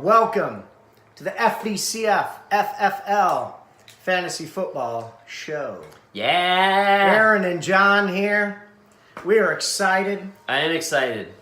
welcome to the FVCFFFL Fantasy Football Show. Yeah! Aaron and John here. We are excited. I am excited.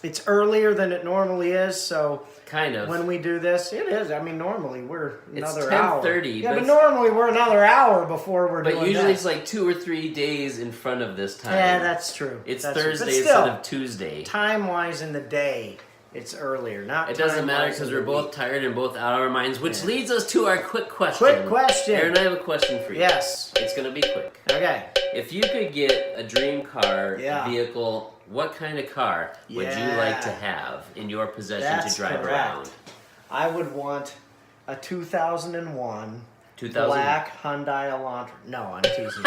It's earlier than it normally is, so kind of. when we do this, it is. I mean, normally we're another it's hour. 10:30. Yeah, but normally we're another hour before we're doing But usually that. it's like 2 or 3 days in front of this time. Yeah, that's true. It's that's Thursday true. Still, instead of Tuesday. Time-wise in the day, it's earlier. Not. It doesn't matter time-wise because in we're the both week. tired and both out of our minds, which leads us to our quick question. Quick question. Aaron, I have a question for you. Yes. It's going to be quick. Okay. If you could get a dream car, Yeah. vehicle, what kind of car would you like to have in your possession That's to drive correct. around? I would want a 2001 2000? black Hyundai Elantra. No, I'm teasing.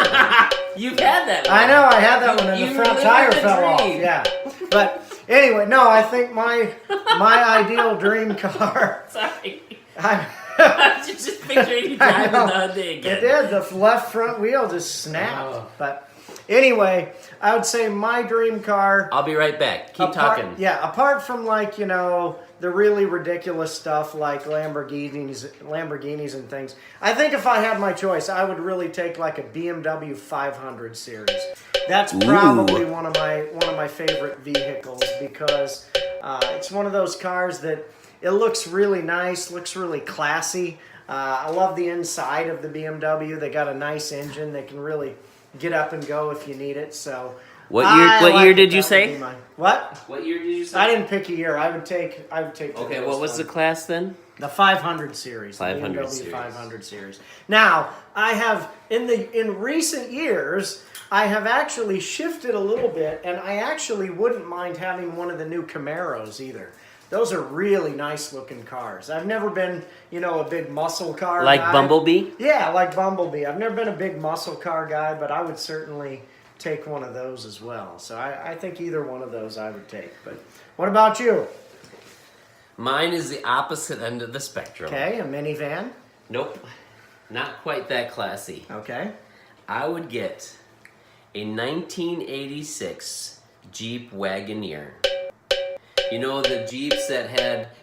You've had that one. I know, I had that one and You the front lived tire the fell off. dream. Yeah. But anyway, no, I think my ideal dream car. Sorry. I I was just picturing you driving the Hyundai again. It did. The left front wheel just snapped. Oh. But anyway, I would say my dream car. I'll be right back. Keep talking. Yeah, apart from the really ridiculous stuff like Lamborghinis and things. I think if I had my choice, I would really take like a BMW 500 series. That's probably one of my favorite vehicles because it's one of those cars that it looks really nice, looks really classy. I love the inside of the BMW. They got a nice engine. They can really get up and go if you need it. So What year did you say? What? What year did you say? I didn't pick a year. I would take. Okay, what was the class then? The 500 series. 500 the BMW series. 500 series. Now, I have in recent years, I have actually shifted a little bit, and I actually wouldn't mind having one of the new Camaros either. Those are really nice looking cars. I've never been, a big muscle car Like guy. Bumblebee? Yeah, like Bumblebee. I've never been a big muscle car guy, but I would certainly take one of those as well. So I think either one of those I would take. But what about you? Mine is the opposite end of the spectrum. Okay, a minivan. Nope. Not quite that classy. Okay. I would get a 1986 Jeep Wagoneer. You know the Jeeps that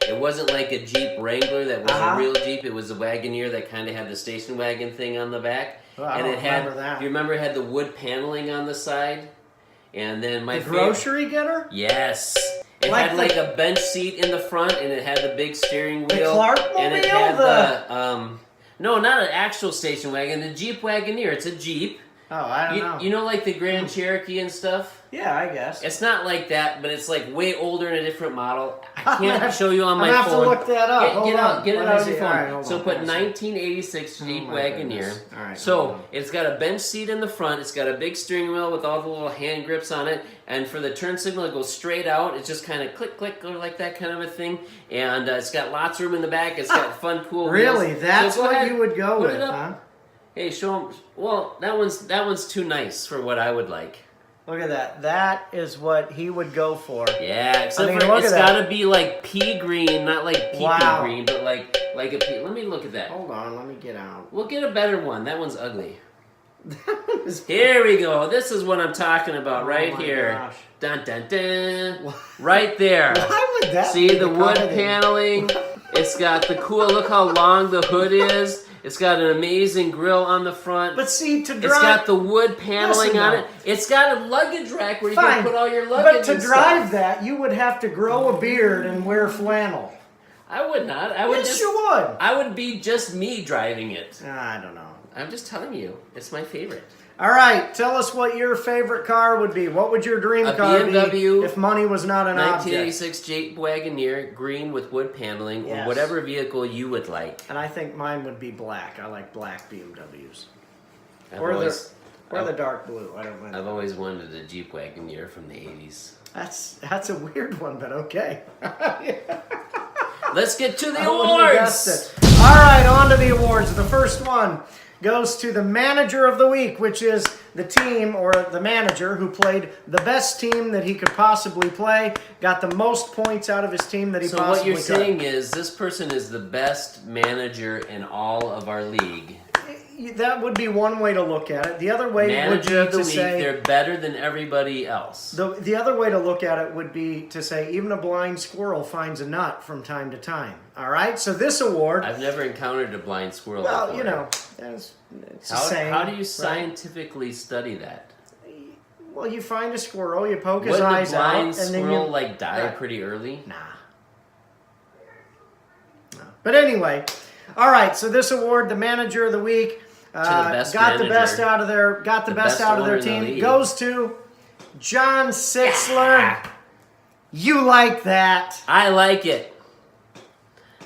it wasn't like a Jeep Wrangler that was a real Jeep, it was a Wagoneer that kind of had the station wagon thing on the back. Well, I don't remember that. Do you remember it had the wood paneling on the side? And then The grocery getter? Yes. It Like had like a bench seat in the front and it had the big steering wheel. The Clark and it mobile? had no, not an actual station wagon, the Jeep Wagoneer. It's a Jeep. Oh, I don't know. You know like the Grand Cherokee and stuff? Yeah, I guess. It's not like that, but it's like way older and a different model. I can't show you on my I'm phone. gonna have to look that up. Get it Let out me of your see. All right, phone. hold So on. put Let me see. 1986 Jeep my Wagoneer. goodness. All right, hold So on. it's got a bench seat in the front. It's got a big steering wheel with all the little hand grips on it. And for the turn signal, it goes straight out. It's just kind of click, click, like that kind of a thing. And it's got lots of room in the back. It's got fun, cool Really? wheels. That's So go what ahead, you would go put with, it up. huh? Hey, show them. Well, that one's too nice for what I would like. Look at that. That is what he would go for. Yeah, except for look it's at that. got to be like pea green, not like pea green, but like a pea. Let me look at that. Hold on, let me get out. We'll get a better one. That one's ugly. Here we go. This is what I'm talking about right my here. gosh. Dun dun dun. Right there. Why would that See be the wood kind of- paneling? It's got the cool. Look how long the hood is. It's got an amazing grill on the front. But see, to drive... It's got the wood paneling Listen, on though. it. It's got a luggage rack where you Fine, can put all your luggage but to and drive stuff. that, you would have to grow a beard and wear flannel. I would not. I would Yes, you would. I would be just me driving it. I don't know. I'm just telling you. It's my favorite. All right, tell us what your favorite car would be. What would your dream car be BMW if money was not an object? 1986 Jeep Wagoneer, green with wood paneling, or Yes. whatever vehicle you would like. And I think mine would be black. I like black BMWs. I've Or always, the dark blue. I don't mind. I've always wanted a Jeep Wagoneer from the 80s. That's a weird one, but okay. Let's get to the I wouldn't have guessed awards. it. All right, on to the awards. The first one goes to the manager of the week, which is the team or the manager who played the best team that he could possibly play, got the most points out of his team that he So possibly what you're could. saying is this person is the best manager in all of our league. that would be one way to look at it. The other way Manager would of the be to week, say they're better than everybody else. the other way to look at it would be to say even a blind squirrel finds a nut from time to time. All right, so this award. I've never encountered a blind squirrel Well, before. you know, it's a saying, How do you right? scientifically study that? Well, you find a squirrel, you poke his Wouldn't eyes a blind out, and then squirrel you like die Right. pretty early? Nah. No. But anyway, all right. So this award, the manager of the week, best got the manager. best out of their best out of their owner in the team, league. goes to John Sitzler. You like that? I like it.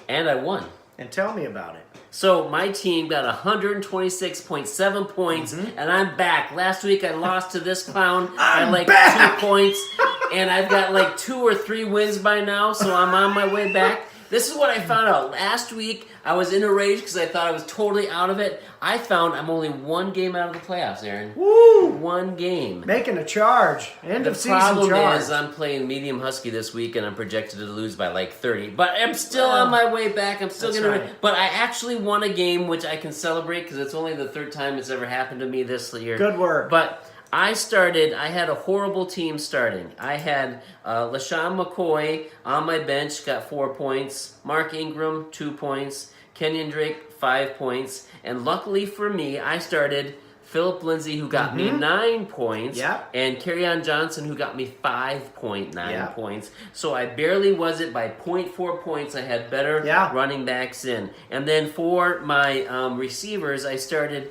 And I won. And tell me about it. So my team got 126.7 points, and I'm back. Last week I lost to this clown by like back. 2 points, and I've got like 2 or 3 wins by now, so I'm on my way back. This is what I found out. Last week I was in a rage because I thought I was totally out of it. I found I'm only 1 game out of the playoffs, Aaron. Woo! 1 game. Making a charge. End The of season problem charge. is I'm playing medium husky this week and I'm projected to lose by like 30. But I'm still on my way back. I'm still That's going to right. But I actually won a game which I can celebrate because it's only the 3rd time it's ever happened to me this year. Good work. But I had a horrible team starting. I had LaShawn McCoy on my bench, got 4 points. Mark Ingram, 2 points. Kenyon Drake, 5 points. And luckily for me, I started Philip Lindsay, who got me 9 points, Yep. and Kerryon Johnson, who got me 5.9 Yep. points. So I barely was it by 0.4 points. I had better Yeah. running backs in. And then for my receivers, I started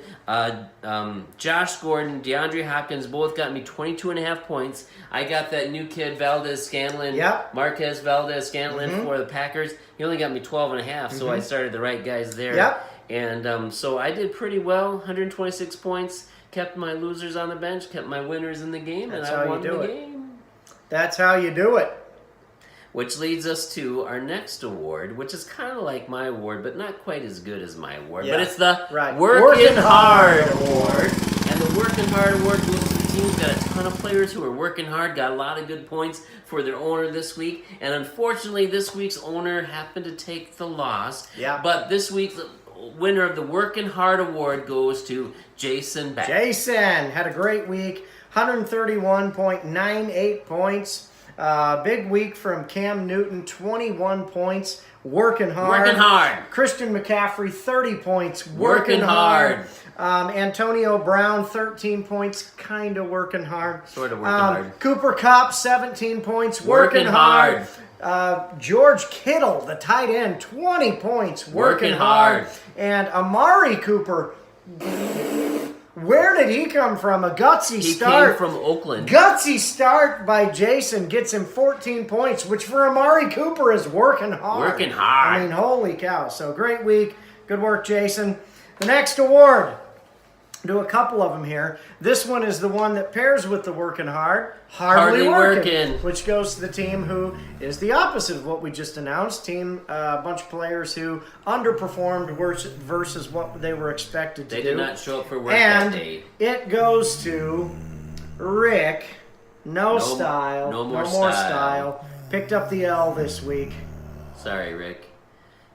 Josh Gordon, DeAndre Hopkins, both got me 22.5 points. I got that new kid, Valdez-Scantlin, Yep. Marquez Valdez-Scantlin for the Packers. He only got me 12.5, so I started the right guys there. Yep. And so I did pretty well, 126 points, kept my losers on the bench, kept my winners in the game, That's and how I you won do the it. game. That's how you do it. Which leads us to our next award, which is kind of like my award, but not quite as good as my award. Yeah. But it's the Right. Working Hard Award. And the Working Hard Award goes to the team who's got a ton of players who are working hard, got a lot of good points for their owner this week. And unfortunately, this week's owner happened to take the loss. Yeah. But this week's winner of the Working Hard Award goes to Jason Beck. Jason had a great week, 131.98 points. Big week from Cam Newton, 21 points, working hard. Working hard. Christian McCaffrey, 30 points, Working hard. Antonio Brown, 13 points, kind of working hard. Sort of working hard. Cooper Kupp, 17 points, Working hard. George Kittle, the tight end, 20 points, working Working hard. And Amari Cooper, where did he come from? A gutsy He start. came from Oakland. Gutsy start by Jason gets him 14 points, which for Amari Cooper is working hard. Working hard. I mean, holy cow. So great week. Good work, Jason. The next award. Do a couple of them here. This one is the one that pairs with the working hard. Hardly working. Which goes to the team who is the opposite of what we just announced. Team, a bunch of players who underperformed versus what they were expected to do. They did not show up for work And that day. it goes to Rick. No style. no more style. Picked up the L this week. Sorry, Rick.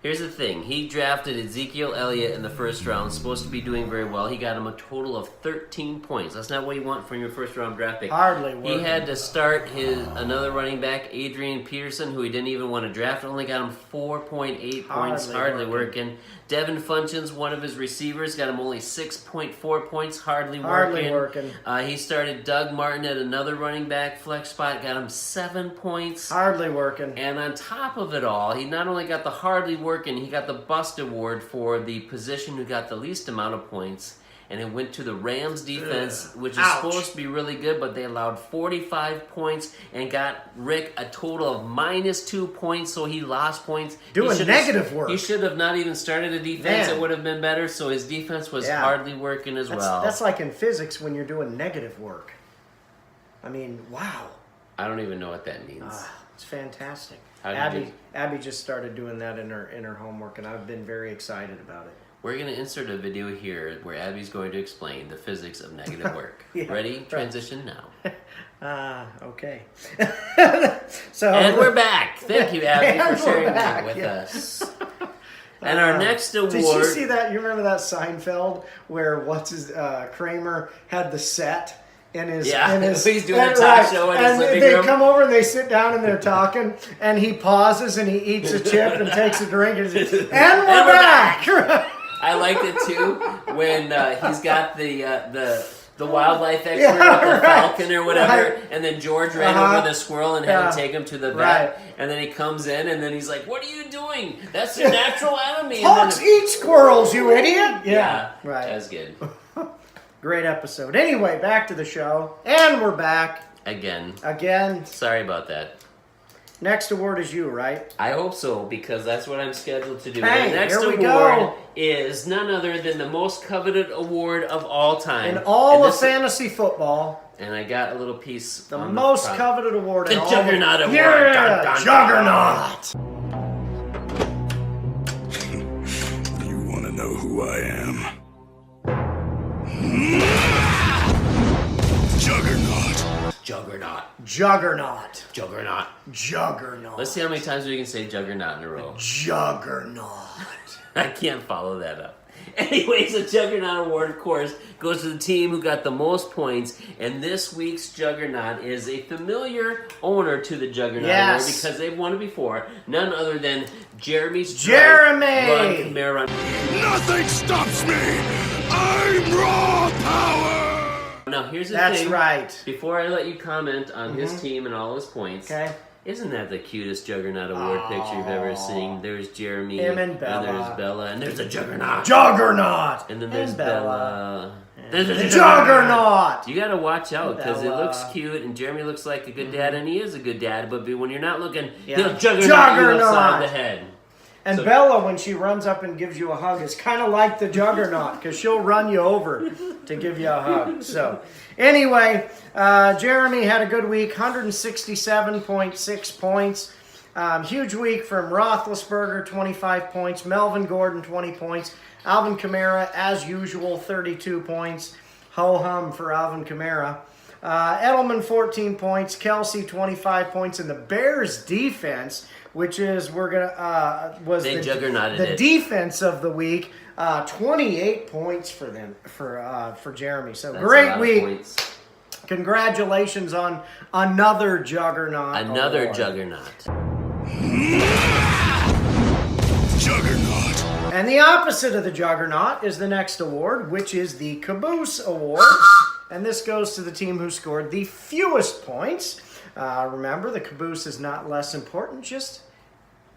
Here's the thing. He drafted Ezekiel Elliott in the first round, supposed to be doing very well. He got him a total of 13 points. That's not what you want from your first round draft pick. Hardly working. He had to start another running back, Adrian Peterson, who he didn't even want to draft. Only got him 4.8 points. Hardly working. Devin Funchins, one of his receivers, got him only 6.4 points. Hardly working. He started Doug Martin at another running back flex spot, got him 7 points. Hardly working. And on top of it all, he not only got the hardly working, he got the bust award for the position who got the least amount of points. And it went to the Rams defense, which is supposed to be really good, but they allowed 45 points and got Rick a total of -2 points, so he lost points. Doing negative work. He should have not even started a defense. Man. It would have been better, so his defense was hardly working as well. That's like in physics when you're doing negative work. I mean, wow. I don't even know what that means. It's fantastic. How'd you Abby just started doing that in her homework, and I've been very excited about it. We're going to insert a video here where Abby's going to explain the physics of negative work. Yeah, Ready? right. Transition now. Okay. So And we're back. Thank you, Abby, And for sharing we're back, that with yeah. us. And our next award... Did you see that? You remember that Seinfeld where Kramer had the set in his... he's doing a talk show in his living room. They come over and they sit down and they're talking, and he pauses and he eats a chip and takes a drink and we're back! I liked it too when he's got the wildlife expert with the falcon or whatever, and then George ran over the squirrel and had to take him to the vet, and then he comes in and then he's like, "What are you doing? That's a natural enemy." Hawks eat squirrels, you idiot! Yeah, right. That's good. Great episode. Anyway, back to the show, and we're back again. Sorry about that. Next award is you, right? I hope so, because that's what I'm scheduled to do. Hey, the next award is none other than the most coveted award of all time. In all of fantasy football. And I got a little piece. The most coveted award. The Juggernaut Award. Yeah, dun, Juggernaut. You want to know who I am? Juggernaut. Let's see how many times we can say Juggernaut in a row. Juggernaut. I can't follow that up. Anyways, the Juggernaut Award, of course, goes to the team who got the most points. And this week's Juggernaut is a familiar owner to the Juggernaut Award because they've won it before. None other than Jeremy. Nothing stops me! I'm raw power! Now, here's the thing. That's right. Before I let you comment on his team and all his points, isn't that the cutest Juggernaut Award picture you've ever seen? There's Jeremy, him and Bella. And there's Bella, and there's a Juggernaut. And then there's Bella. There's a Juggernaut. You gotta watch out because it looks cute, and Jeremy looks like a good dad, and he is a good dad. But when you're not looking, he'll Juggernaut you upside the head. And Bella, when she runs up and gives you a hug, is kind of like the Juggernaut because she'll run you over to give you a hug. So, anyway, Jeremy had a good week, 167.6 points. Huge week from Roethlisberger, 25 points. Melvin Gordon, 20 points. Alvin Kamara, as usual, 32 points. Ho-hum for Alvin Kamara. Edelman, 14 points. Kelsey, 25 points. And the Bears defense, which is the defense of the week, 28 points for them for Jeremy. So that's great week. Congratulations on another Juggernaut. Another Juggernaut. Juggernaut. And the opposite of the Juggernaut is the next award, which is the Caboose Award. And this goes to the team who scored the fewest points. Remember, the caboose is not less important, just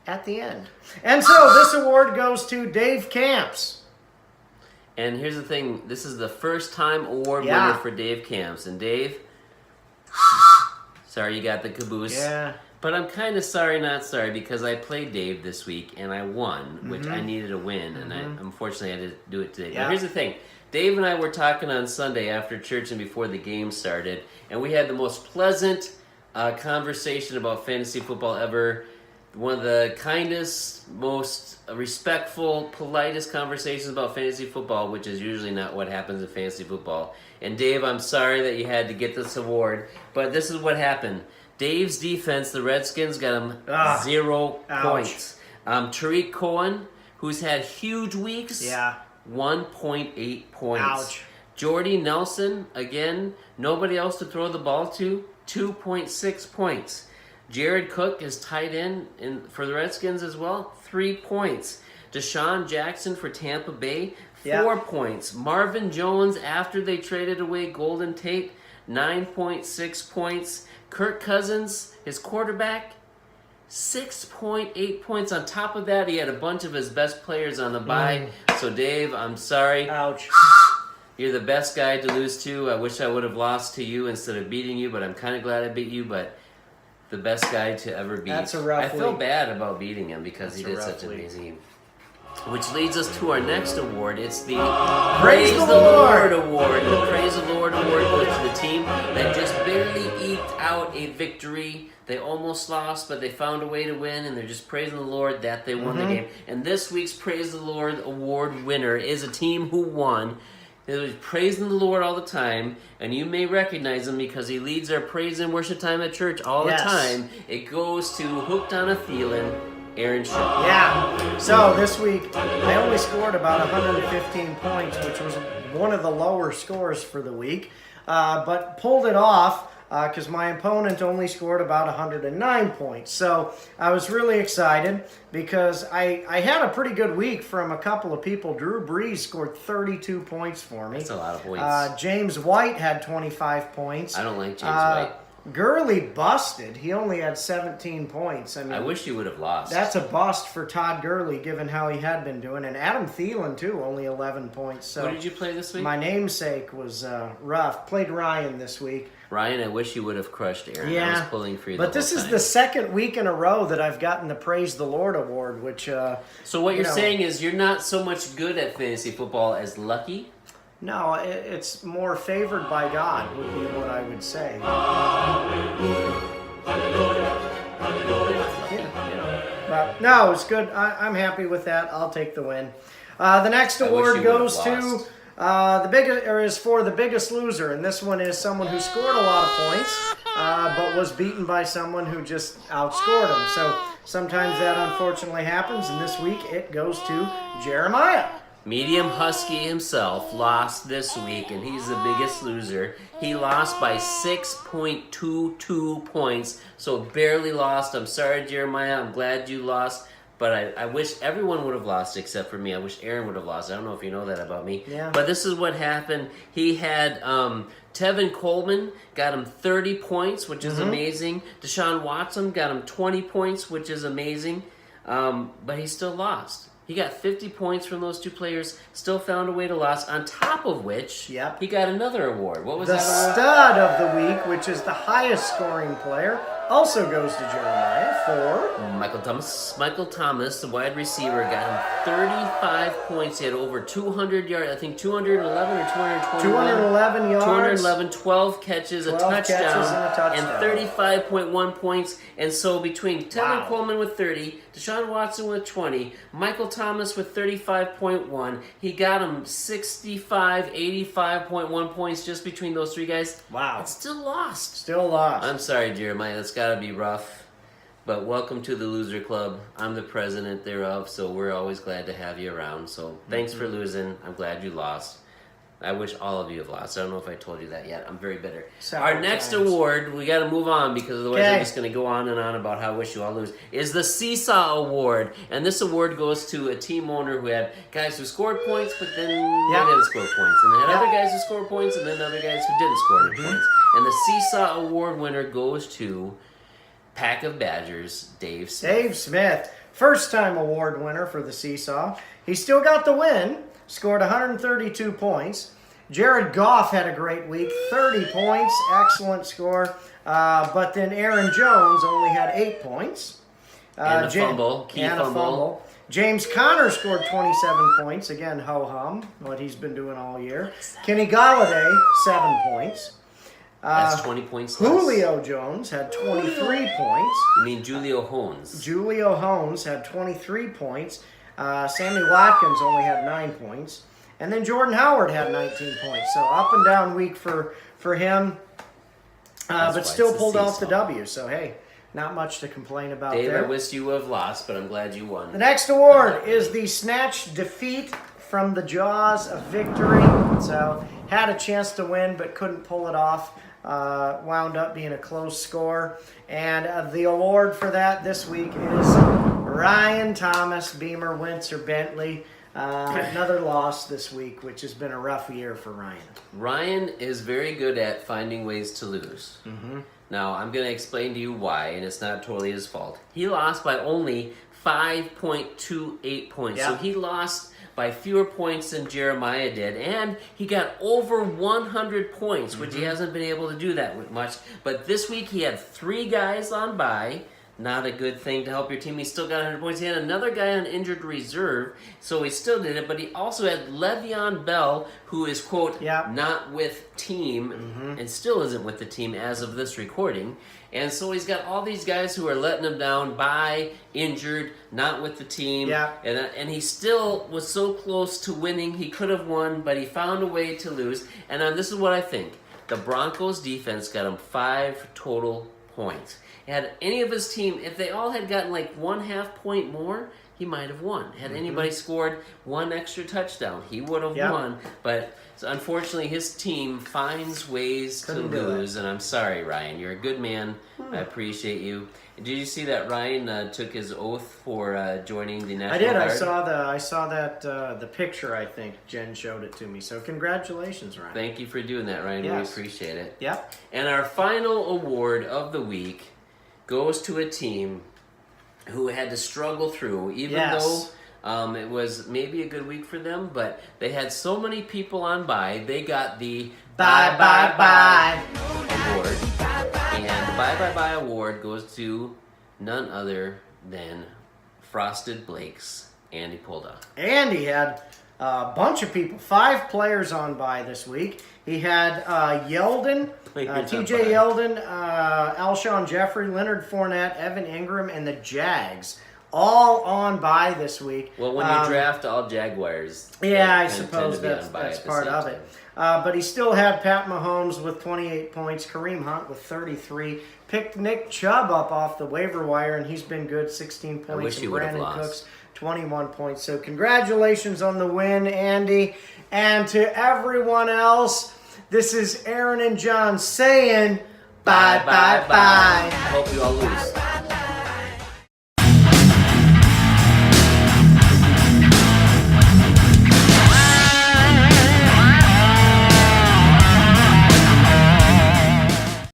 at the end. And so this award goes to Dave Camps. And here's the thing. This is the first time award winner for Dave Camps. And Dave, sorry you got the caboose. Yeah. But I'm kind of sorry, not sorry, because I played Dave this week and I won, which I needed a win. And unfortunately, I had to do it today. But here's the thing. Dave and I were talking on Sunday after church and before the game started. And we had the most pleasant conversation about fantasy football ever. One of the kindest, most respectful, politest conversations about fantasy football, which is usually not what happens in fantasy football. And Dave, I'm sorry that you had to get this award, but this is what happened. Dave's defense, the Redskins, got him 0 points. Tariq Cohen, who's had huge weeks, 1.8 points. Ouch. Jordy Nelson, again, nobody else to throw the ball to, 2.6 points. Jared Cook is tight end for the Redskins as well, 3 points. Deshaun Jackson for Tampa Bay, 4 points. Marvin Jones, after they traded away Golden Tate, 9.6 points. Kirk Cousins, his quarterback, 6.8 points. On top of that, he had a bunch of his best players on the bye. So, Dave, I'm sorry. Ouch. You're the best guy to lose to. I wish I would have lost to you instead of beating you, but I'm kind of glad I beat you. But the best guy to ever beat. That's a rough I feel week. bad about beating him because he did such an amazing. Which leads us to our next award. It's the Praise the Lord Award. The Praise the Lord Award goes to the team that just barely eked out a victory. They almost lost, but they found a way to win, and they're just praising the Lord that they won the game. And this week's Praise the Lord Award winner is a team who won. He was praising the Lord all the time, and you may recognize him because he leads our praise and worship time at church all the time. It goes to Hooked on a Feeling, Aaron Shaw. Yeah. So this week, I only scored about 115 points, which was one of the lower scores for the week, but pulled it off because my opponent only scored about 109 points. So I was really excited because I had a pretty good week from a couple of people. Drew Brees scored 32 points for me. That's a lot of points. James White had 25 points. I don't like James White. Gurley busted. He only had 17 points. I wish you would have lost. That's a bust for Todd Gurley, given how he had been doing. And Adam Thielen, too, only 11 points. So what did you play this week? My namesake was rough. Played Ryan this week. Ryan, I wish you would have crushed Aaron. Yeah. I was pulling for you But this is the second week in a row that I've gotten the Praise the Lord award, which... so what you're saying is you're not so much good at fantasy football as lucky? No, it's more favored by God, would be what I would say. But no, it's good. I'm happy with that. I'll take the win. The next award goes to is for the biggest loser, and this one is someone who scored a lot of points, but was beaten by someone who just outscored him. So sometimes that unfortunately happens, and this week it goes to Jeremiah. Medium Husky himself lost this week, and he's the biggest loser. He lost by 6.22 points, so barely lost. I'm sorry, Jeremiah. I'm glad you lost, but I wish everyone would have lost except for me. I wish Aaron would have lost. I don't know if you know that about me. Yeah. But this is what happened. He had Tevin Coleman got him 30 points, which is amazing. Deshaun Watson got him 20 points, which is amazing, but he still lost. He got 50 points from those two players, still found a way to lose, on top of which he got another award. What was the that award? Stud of the Week, which is the highest scoring player, also goes to Jeremiah for... Michael Thomas. Michael Thomas, the wide receiver, got him 35 points. He had over 200 yards, I think 211 or 221. 211 yards. 211, 12 catches, 12 a touchdown, catches and a touchdown. and 35.1 points. And so between Tevin Coleman with 30, Deshaun Watson with 20, Michael Thomas with 35.1, he got him 85.1 points just between those three guys. Wow. It's still lost. Still lost. I'm sorry, Jeremiah. That's got to be rough. But welcome to the Loser Club. I'm the president thereof, so we're always glad to have you around. So thanks for losing. I'm glad you lost. I wish all of you have lost. I don't know if I told you that yet. I'm very bitter. Our next award, we got to move on because otherwise I'm just going to go on and on about how I wish you all lose, is the Seesaw Award. And this award goes to a team owner who had guys who scored points, but then they didn't score points. And they had other guys who scored points, and then other guys who didn't score any points. And the Seesaw Award winner goes to Pack of Badgers, Dave Smith. Dave Smith, first-time award winner for the Seesaw. He still got the win, scored 132 points. Jared Goff had a great week, 30 points, excellent score. But then Aaron Jones only had 8 points. And a fumble, key fumble. James Conner scored 27 points. Again, ho-hum, what he's been doing all year. Kenny Golladay, 7 points. That's 20 points less. Julio Jones had 23 points. You mean Julio Hones? Julio Hones had 23 points. Sammy Watkins only had 9 points. And then Jordan Howard had 19 points. So up and down week for him. But still pulled off the W. So, hey, not much to complain about Dave, there. I wish you would have lost, but I'm glad you won. The next award is the Snatch Defeat from the Jaws of Victory. So, had a chance to win, but couldn't pull it off. Wound up being a close score. And the award for that this week is Ryan Thomas, Beamer, Windsor, Bentley. Another loss this week, which has been a rough year for Ryan. Ryan is very good at finding ways to lose. Now, I'm going to explain to you why, and it's not totally his fault. He lost by only 5.28 points. So he lost by fewer points than Jeremiah did, and he got over 100 points, which he hasn't been able to do that much. But this week he had 3 guys on bye. Not a good thing to help your team. He still got 100 points. He had another guy on injured reserve, so he still did it. But he also had Le'Veon Bell, who is, quote, not with team, and still isn't with the team as of this recording. And so he's got all these guys who are letting him down by injured, not with the team. And he still was so close to winning. He could have won, but he found a way to lose. And this is what I think. The Broncos defense got him 5 total points. Had any of his team, if they all had gotten like 1/2 point more, he might have won. Had anybody scored one extra touchdown, he would have won. But unfortunately, his team finds ways to lose, and I'm sorry, Ryan. You're a good man. I appreciate you. Did you see that Ryan took his oath for joining the National Guard? I saw that the picture. I think Jen showed it to me. So congratulations, Ryan. Thank you for doing that, Ryan. Yes. We appreciate it. Yep. And our final award of the week goes to a team who had to struggle through, even though it was maybe a good week for them, but they had so many people on bye, they got the Bye award. And the Bye award goes to none other than Frosted Blake's Andy Polda. Andy had a bunch of people, 5 players on bye this week. He had Yeldon, TJ Yeldon, Alshon Jeffrey, Leonard Fournette, Evan Ingram, and the Jags. All on bye this week. Well, when you draft all Jaguars, I suppose that's part of it. But he still had Pat Mahomes with 28 points, Kareem Hunt with 33, picked Nick Chubb up off the waiver wire, and he's been good, 16 points. I wish he would have lost. Cooks, 21 points. So congratulations on the win, Andy. And to everyone else, this is Aaron and John saying bye. I hope you all lose.